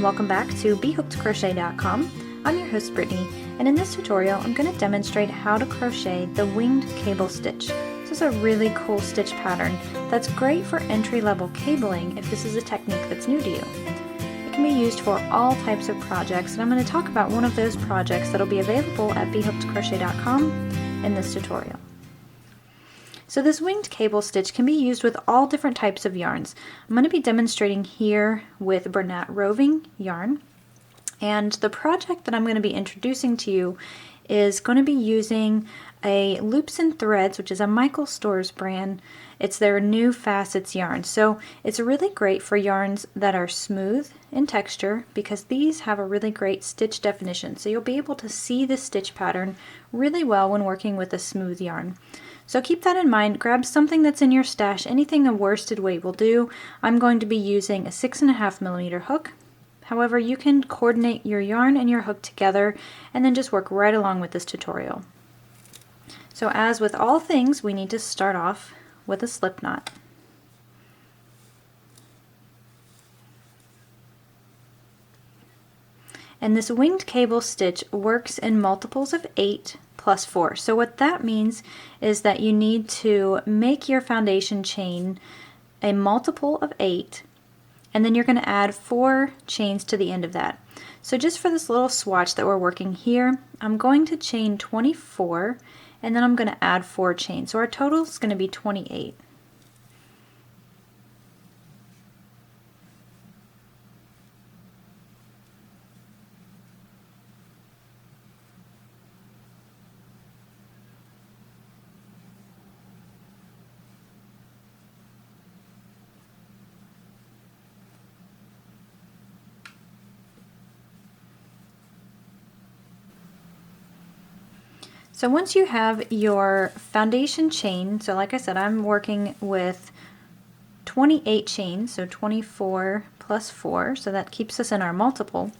welcome back to BHookedCrochet.com. I'm your host Brittany, and in this tutorial I'm going to demonstrate how to crochet the winged cable stitch. This is a really cool stitch pattern that's great for entry-level cabling if this is a technique that's new to you. It can be used for all types of projects, and I'm going to talk about one of those projects that'll be available at BHookedCrochet.com in this tutorial. So this winged cable stitch can be used with all different types of yarns. I'm going to be demonstrating here with Bernat roving yarn, and the project that I'm going to be introducing to you is going to be using a Loops and Threads, which is a Michael Stores brand. It's their new facets yarn. So it's really great for yarns that are smooth in texture because these have a really great stitch definition. So you'll be able to see the stitch pattern really well when working with a smooth yarn. So keep that in mind. Grab something that's in your stash. Anything a worsted weight will do. I'm going to be using a 6.5mm hook. However, you can coordinate your yarn and your hook together and then just work right along with this tutorial. So as with all things, we need to start off with a slip knot. And this winged cable stitch works in multiples of 8 plus 4. So what that means is that you need to make your foundation chain a multiple of 8, and then you're going to add 4 chains to the end of that. So just for this little swatch that we're working here, I'm going to chain 24, and then I'm going to add 4 chains. So our total is going to be 28. So once you have your foundation chain, so like I said, I'm working with 28 chains, so 24 plus 4, so that keeps us in our multiple.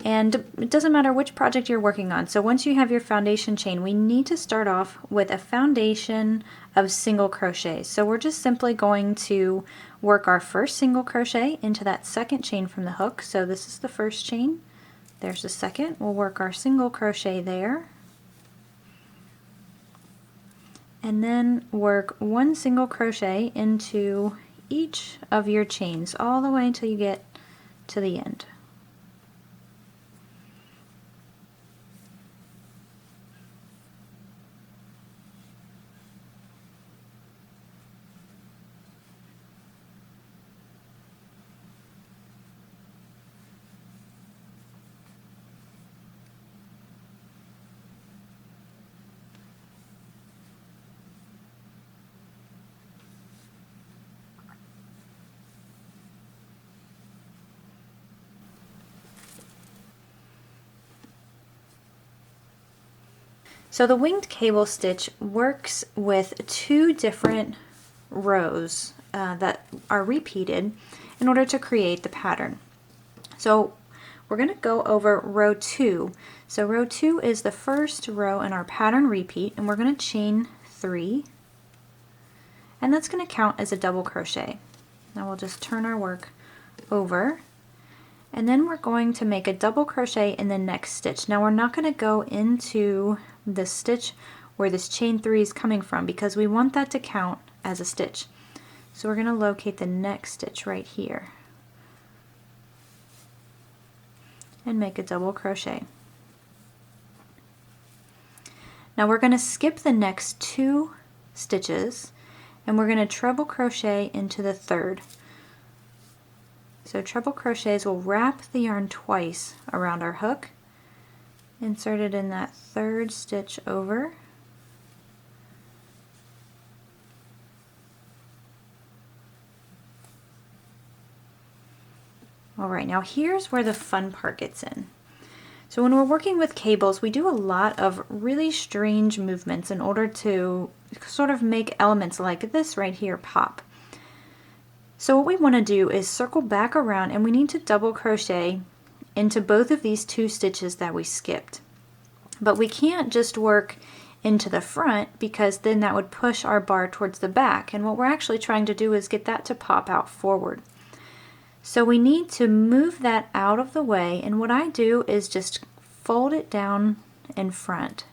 And it doesn't matter which project you're working on. So once you have your foundation chain, we need to start off with a foundation of single crochets. So we're just simply going to work our first single crochet into that second chain from the hook. So this is the first chain. There's the second. We'll work our single crochet there. And then work 1 single crochet into each of your chains all the way until you get to the end. So the winged cable stitch works with 2 different rows that are repeated in order to create the pattern. So we're going to go over row 2. So row 2 is the first row in our pattern repeat, and we're going to chain 3, and that's going to count as a double crochet. Now we'll just turn our work over, and then we're going to make a double crochet in the next stitch. Now we're not going to go into the stitch where this chain 3 is coming from because we want that to count as a stitch. So we're going to locate the next stitch right here and make a double crochet. Now we're going to skip the next 2 stitches and we're going to treble crochet into the third. So treble crochets will wrap the yarn twice around our hook, insert it in that third stitch over, alright, now here's where the fun part gets in. So when we're working with cables, we do a lot of really strange movements in order to sort of make elements like this right here pop. So what we want to do is circle back around, and we need to double crochet into both of these 2 stitches that we skipped. But we can't just work into the front because then that would push our bar towards the back, and what we're actually trying to do is get that to pop out forward. So we need to move that out of the way, and what I do is just fold it down in front.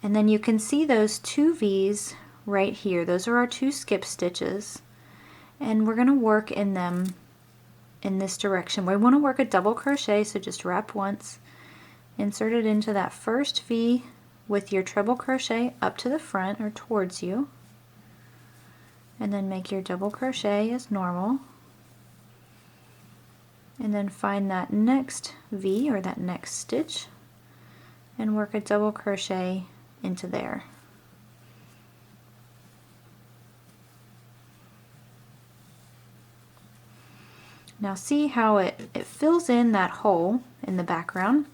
And then you can see those two V's right here. Those are our two skip stitches, and we're going to work in them in this direction. We want to work a double crochet, so just wrap once, insert it into that first V with your treble crochet up to the front or towards you, and then make your double crochet as normal, and then find that next V or that next stitch and work a double crochet into there. Now see how it fills in that hole in the background,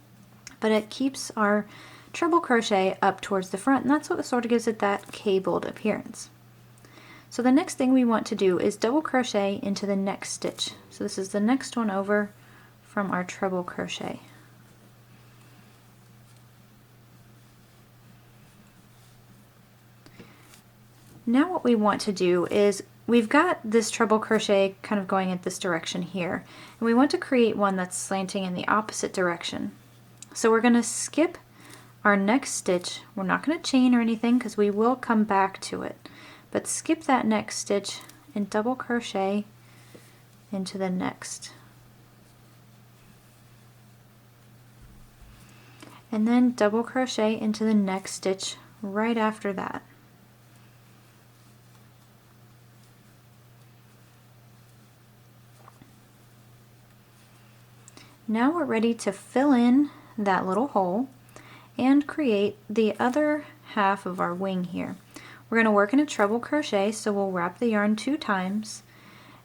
but it keeps our treble crochet up towards the front, and that's what sort of gives it that cabled appearance. So the next thing we want to do is double crochet into the next stitch. So this is the next one over from our treble crochet. Now what we want to do is, we've got this treble crochet kind of going in this direction here, and we want to create one that's slanting in the opposite direction. So we're going to skip our next stitch. We're not going to chain or anything because we will come back to it, but skip that next stitch and double crochet into the next. And then double crochet into the next stitch right after that. Now we're ready to fill in that little hole and create the other half of our wing here. We're going to work in a treble crochet, so we'll wrap the yarn 2 times,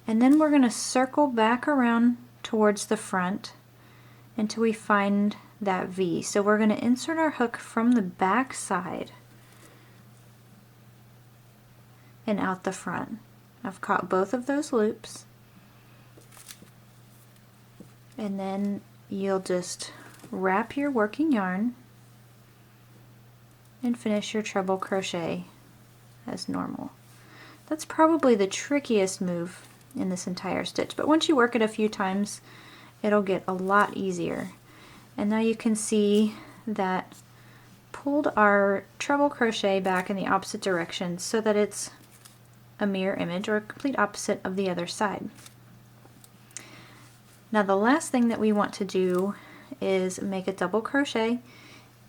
and then we're going to circle back around towards the front until we find that V. So we're going to insert our hook from the back side and out the front. I've caught both of those loops, and then you'll just wrap your working yarn and finish your treble crochet as normal. That's probably the trickiest move in this entire stitch, but once you work it a few times, it'll get a lot easier. And now you can see that pulled our treble crochet back in the opposite direction so that it's a mirror image or a complete opposite of the other side. Now the last thing that we want to do is make a double crochet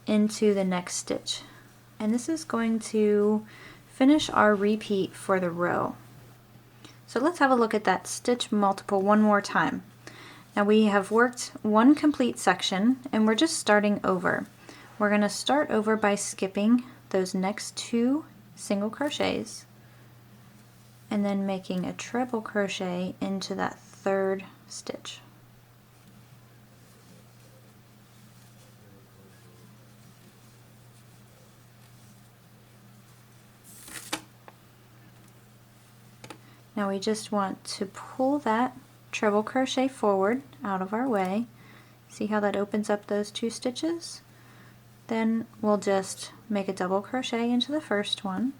into the next stitch, and this is going to finish our repeat for the row. So let's have a look at that stitch multiple one more time. Now we have worked one complete section and we're just starting over. We're going to start over by skipping those next 2 single crochets and then making a treble crochet into that 3rd stitch. Now we just want to pull that treble crochet forward out of our way. See how that opens up those 2 stitches? Then we'll just make a double crochet into the first one,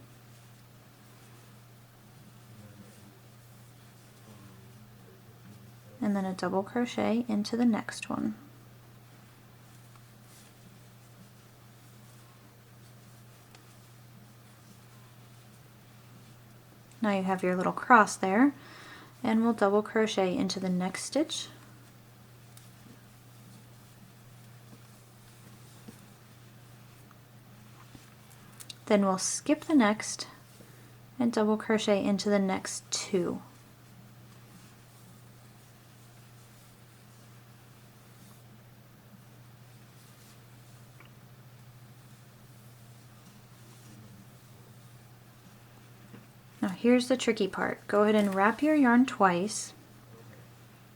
and then a double crochet into the next one. Now you have your little cross there, and we'll double crochet into the next stitch, then we'll skip the next and double crochet into the next 2. Now here's the tricky part. Go ahead and wrap your yarn twice,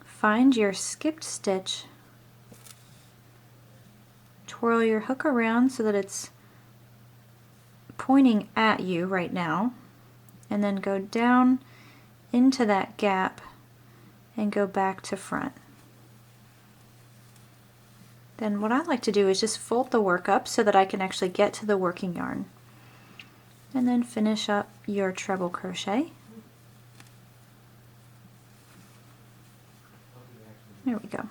find your skipped stitch, twirl your hook around so that it's pointing at you right now, and then go down into that gap and go back to front. Then what I like to do is just fold the work up so that I can actually get to the working yarn. And then finish up your treble crochet. go.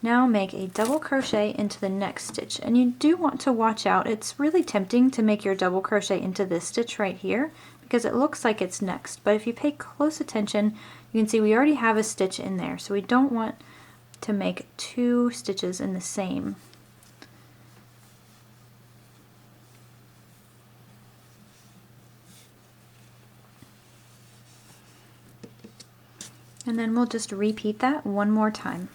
Now make a double crochet into the next stitch, and you do want to watch out. It's really tempting to make your double crochet into this stitch right here because it looks like it's next, but if you pay close attention you can see we already have a stitch in there, so we don't want to make two stitches in the same. And then we'll just repeat that one more time.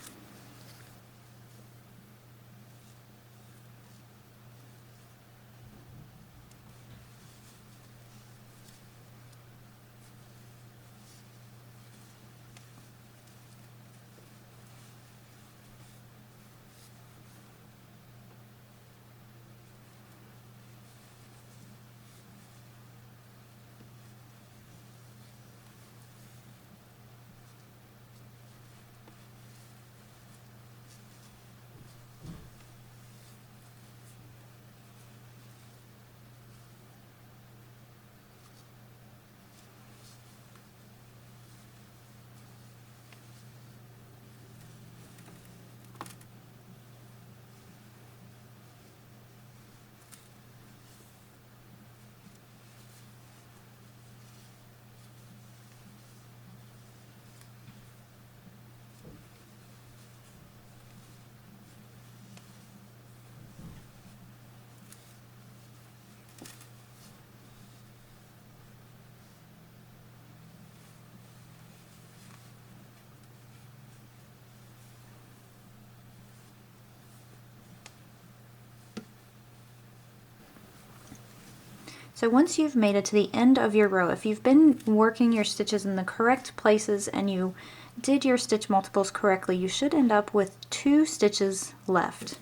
So once you've made it to the end of your row, if you've been working your stitches in the correct places and you did your stitch multiples correctly, you should end up with 2 stitches left.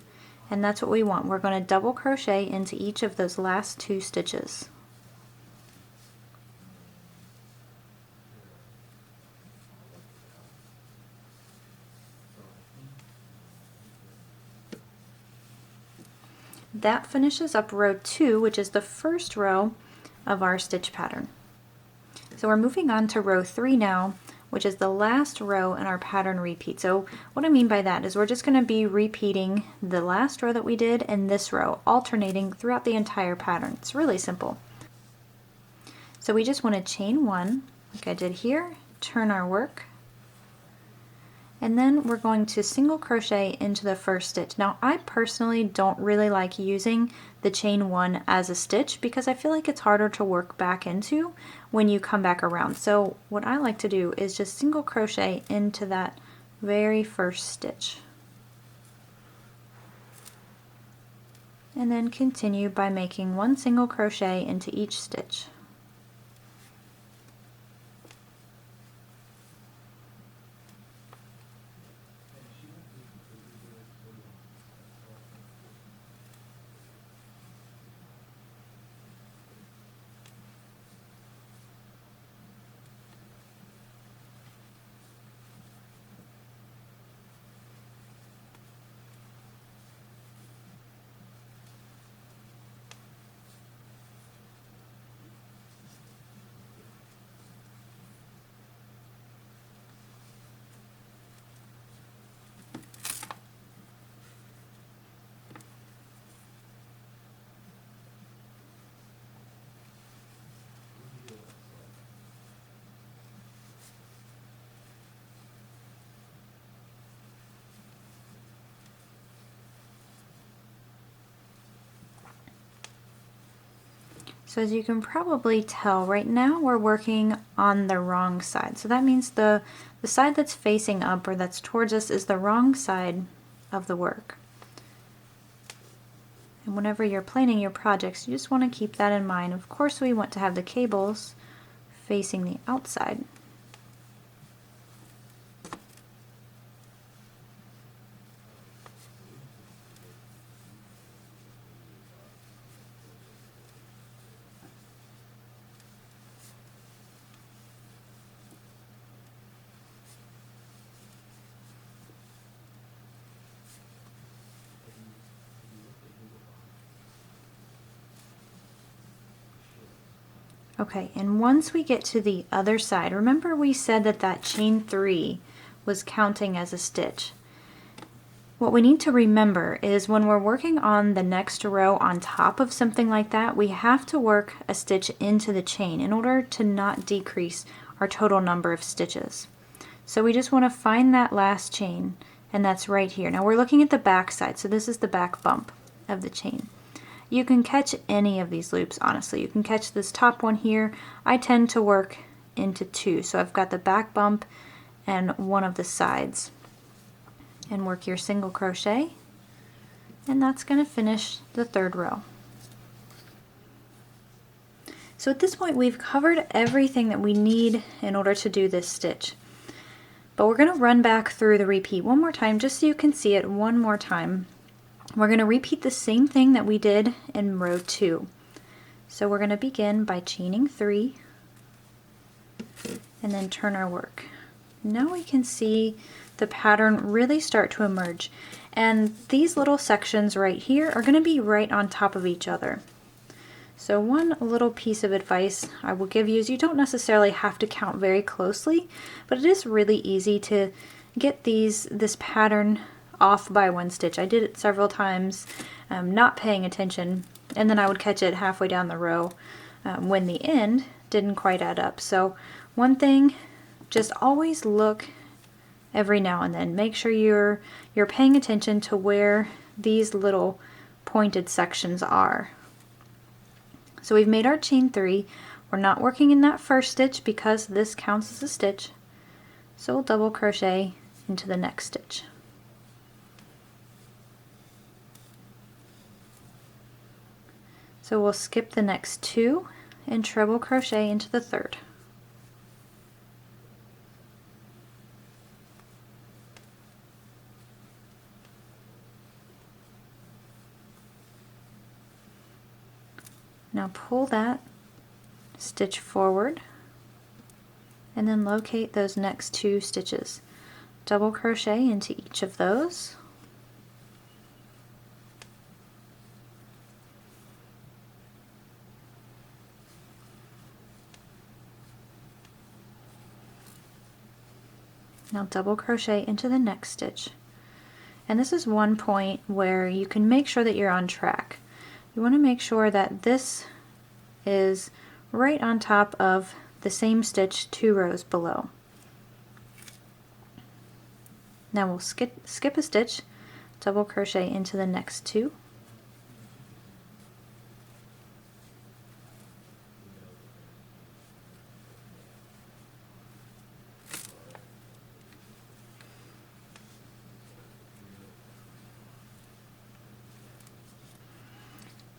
And that's what we want. We're going to double crochet into each of those last 2 stitches. That finishes up row 2, which is the first row of our stitch pattern. So we're moving on to row 3 now, which is the last row in our pattern repeat. So what I mean by that is we're just going to be repeating the last row that we did and this row, alternating throughout the entire pattern. It's really simple. So we just want to chain 1, like I did here, turn our work, and then we're going to single crochet into the first stitch. Now I personally don't really like using the chain 1 as a stitch because I feel like it's harder to work back into when you come back around. So what I like to do is just single crochet into that very first stitch. And then continue by making 1 single crochet into each stitch. So as you can probably tell, right now we're working on the wrong side. So that means the side that's facing up or that's towards us is the wrong side of the work. And whenever you're planning your projects, you just want to keep that in mind. Of course we want to have the cables facing the outside. Okay, and once we get to the other side, remember we said that that chain 3 was counting as a stitch. What we need to remember is when we're working on the next row on top of something like that, we have to work a stitch into the chain in order to not decrease our total number of stitches. So we just want to find that last chain, and that's right here. Now we're looking at the back side, so this is the back bump of the chain. You can catch any of these loops, honestly. You can catch this top one here. I tend to work into two, so I've got the back bump and one of the sides. And work your single crochet, and that's going to finish the third row. So at this point we've covered everything that we need in order to do this stitch. But we're going to run back through the repeat one more time just so you can see it one more time. We're going to repeat the same thing that we did in row 2. So we're going to begin by chaining 3 and then turn our work. Now we can see the pattern really start to emerge, and these little sections right here are going to be right on top of each other. So one little piece of advice I will give you is you don't necessarily have to count very closely, but it is really easy to get this pattern off by one stitch. I did it several times, not paying attention, and then I would catch it halfway down the row when the end didn't quite add up. So one thing, just always look every now and then. Make sure you're paying attention to where these little pointed sections are. So we've made our chain 3. We're not working in that first stitch because this counts as a stitch. So we'll double crochet into the next stitch. So we'll skip the next 2 and treble crochet into the third. Now pull that stitch forward and then locate those next 2 stitches. Double crochet into each of those. Now double crochet into the next stitch. And this is one point where you can make sure that you're on track. You want to make sure that this is right on top of the same stitch 2 rows below. Now we'll skip a stitch, double crochet into the next 2.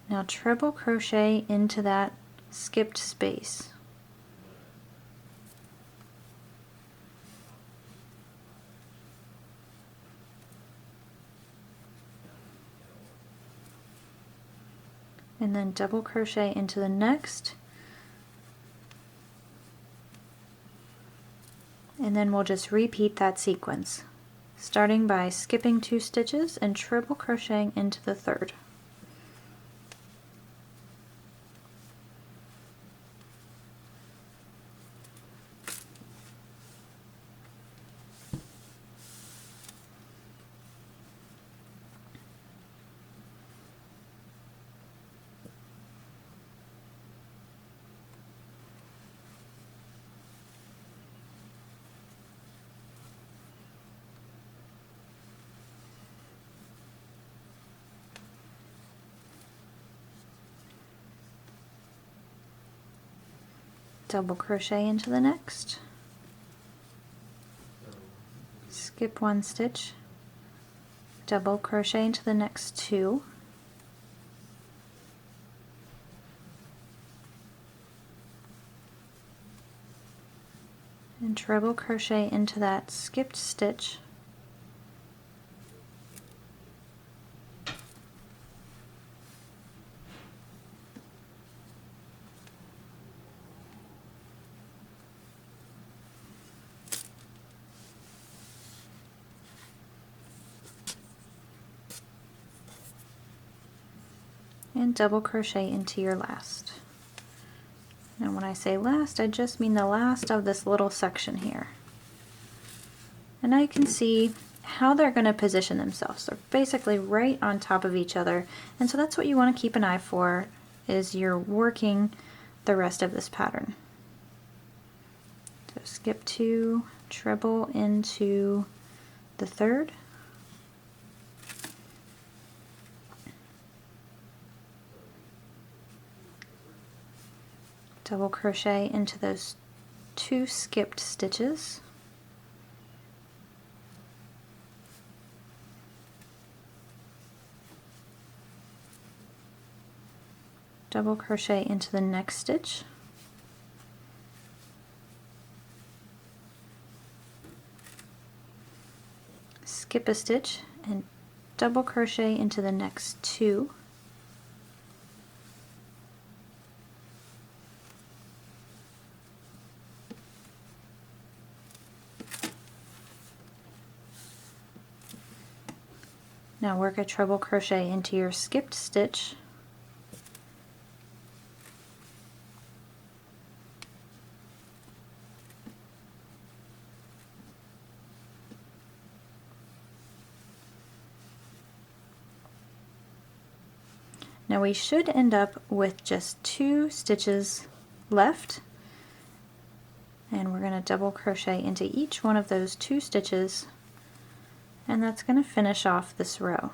Now treble crochet into that skipped space. And then double crochet into the next. And then we'll just repeat that sequence, starting by skipping 2 stitches and treble crocheting into the third. Double crochet into the next, skip 1 stitch, double crochet into the next 2, and treble crochet into that skipped stitch, and double crochet into your last. And when I say last, I just mean the last of this little section here. And now you can see how they're going to position themselves. They're basically right on top of each other, and so that's what you want to keep an eye for as you're working the rest of this pattern. So skip 2, treble into the third, double crochet into those 2 skipped stitches, double crochet into the next stitch, skip a stitch and double crochet into the next 2, now work a treble crochet into your skipped stitch, now we should end up with just 2 stitches left, and we're going to double crochet into each one of those 2 stitches, and that's going to finish off this row.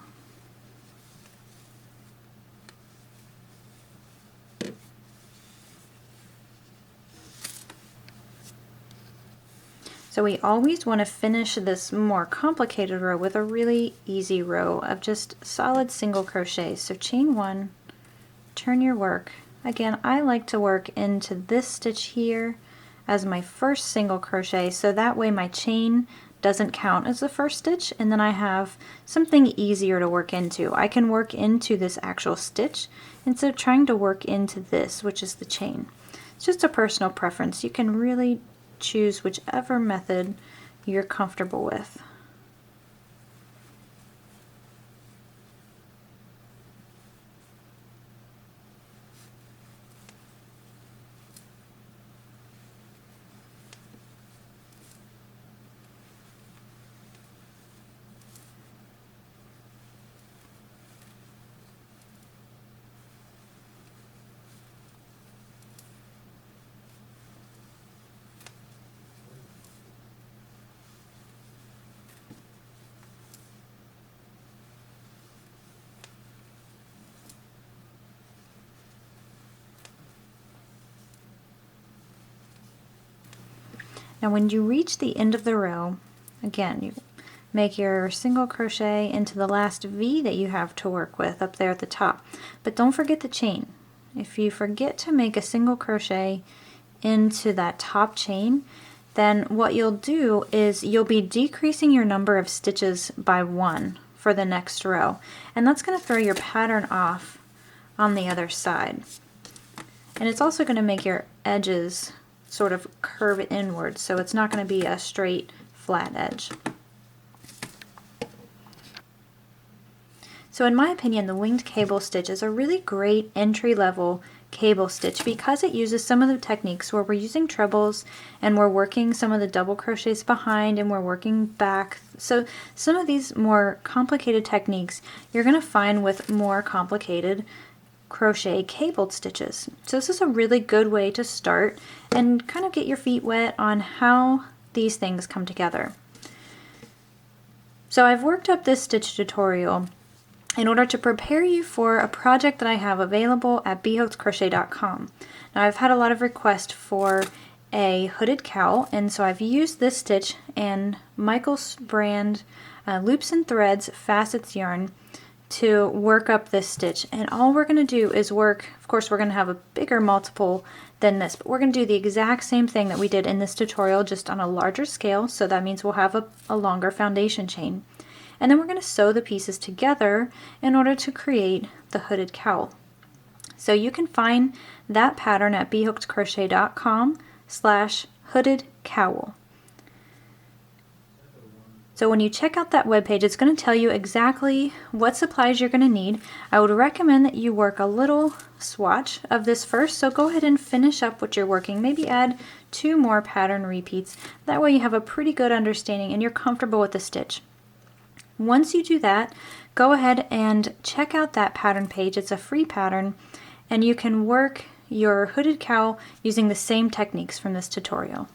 So we always want to finish this more complicated row with a really easy row of just solid single crochets. So chain 1, turn your work. Again, I like to work into this stitch here as my first single crochet, so that way my chain doesn't count as the first stitch, and then I have something easier to work into. I can work into this actual stitch instead of trying to work into this, which is the chain. It's just a personal preference. You can really choose whichever method you're comfortable with. Now when you reach the end of the row, again, you make your single crochet into the last V that you have to work with up there at the top. But don't forget the chain. If you forget to make a single crochet into that top chain, then what you'll do is you'll be decreasing your number of stitches by 1 for the next row. And that's going to throw your pattern off on the other side. And it's also going to make your edges sort of curve inward, so it's not going to be a straight flat edge. So in my opinion, the winged cable stitch is a really great entry-level cable stitch because it uses some of the techniques where we're using trebles and we're working some of the double crochets behind and we're working back. So some of these more complicated techniques you're going to find with more complicated crochet cabled stitches. So this is a really good way to start and kind of get your feet wet on how these things come together. So I've worked up this stitch tutorial in order to prepare you for a project that I have available at BHookedCrochet.com. Now I've had a lot of requests for a hooded cowl, and so I've used this stitch and Michael's brand Loops and Threads Facets yarn to work up this stitch. And all we're going to do is work, of course we're going to have a bigger multiple than this, but we're going to do the exact same thing that we did in this tutorial, just on a larger scale, so that means we'll have a longer foundation chain. And then we're going to sew the pieces together in order to create the hooded cowl. So you can find that pattern at BHookedCrochet.com/hooded cowl. So when you check out that webpage, it's going to tell you exactly what supplies you're going to need. I would recommend that you work a little swatch of this first, so go ahead and finish up what you're working. Maybe add 2 more pattern repeats. That way you have a pretty good understanding and you're comfortable with the stitch. Once you do that, go ahead and check out that pattern page. It's a free pattern, and you can work your hooded cowl using the same techniques from this tutorial.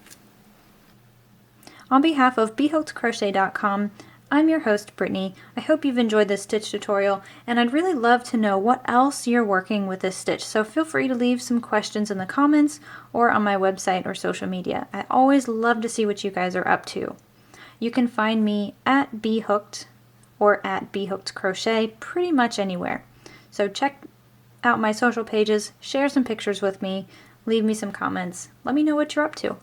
On behalf of BHookedCrochet.com, I'm your host, Brittany. I hope you've enjoyed this stitch tutorial, and I'd really love to know what else you're working with this stitch, so feel free to leave some questions in the comments or on my website or social media. I always love to see what you guys are up to. You can find me at B.Hooked or at B.Hooked Crochet pretty much anywhere. So check out my social pages, share some pictures with me, leave me some comments, let me know what you're up to.